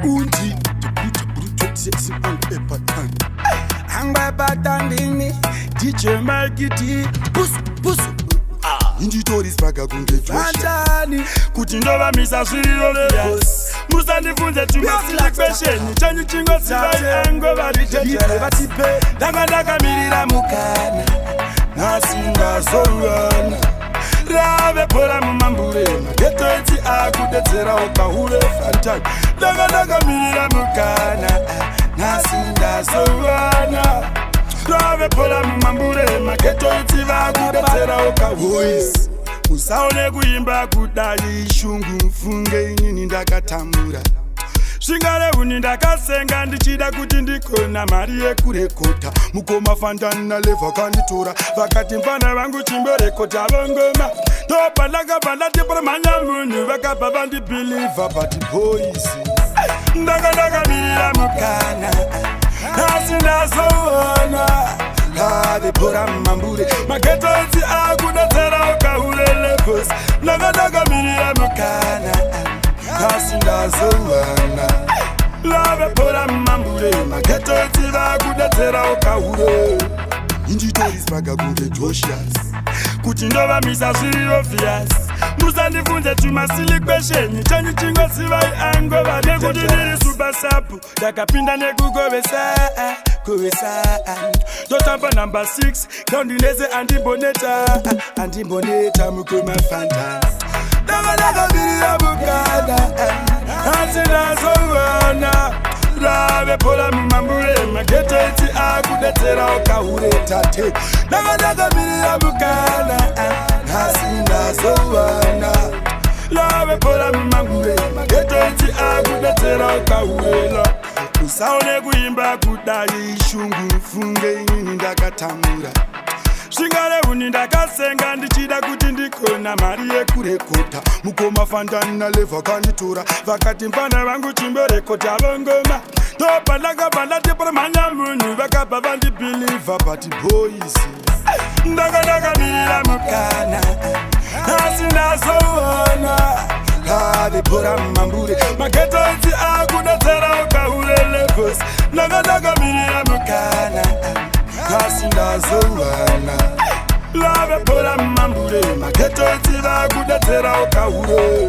Undi, the brutal sexy and epatan. Hang by patandini, DJ Mikey D, puss. Injitori spraga kunge Joshua Kuchindova misa shiriro levels Musandifunze tumasila kwesheni Chanyu chingo sibai ango varitejere vatipe Danga mirira mukana Nasinga zorwana Rave pola mumambure Mageto eti akudetera okahure fantani Danga mirira mukana Nasinga zorwana Rave pola mumambure Mageto eti vakudetera okahure Usaone kuimba kudai shungu mfunge inini ndakatamura Shingare uni ndakasenga ndichida kuti ndikona mari yekurekota Mukoma fandani na leva kanditora Vakati mfana vangu chimbo rekota vongoma Topa ndakabanda tipura manyamunyu Vakapa vandi believer but boys Ndaka mirira mukana Nasi ndazoona Lave pora mambure Mageto eti akudetera okahure levels Ndaka mirira mukana Nasi ndazoona Lave pora mambure Mageto eti akudetera okahure Injitori spraga kunge Joshua Kuchindova misa shiri obvious Musandifunze tumasili kwesheni Chanyu chingo sibai ango vade kuti niri super sapu Dakapinda nekugowesa Totamba number 6 Kaundineze Antiboneta mukuma fantas Daga mirira mukana Asina zowana Rave pola mumambure Mageto eti akudetera okahure tate Daga mirira mukana Asina zowana Rave pola mumambure Mageto eti akudetera okahure Usaone kuimba kudai shungu mfunge inini ndakatamura Shingare uni ndakasenga ndichida kuti ndikona mari yekurekota Mukoma fandani na leva kanditora Vakati mfana vangu chimbo rekota vongoma Topa ndakabanda tipura manyamunyu Vakapa vandi believer but boys Ndaka mirira mukana Nasi ndazoona Lave pora mambure Mageto eti akudetera okahure levels Ndaka mirira mukana Nasi ndazowana Lave pora mambure Mageto eti akudetera okahure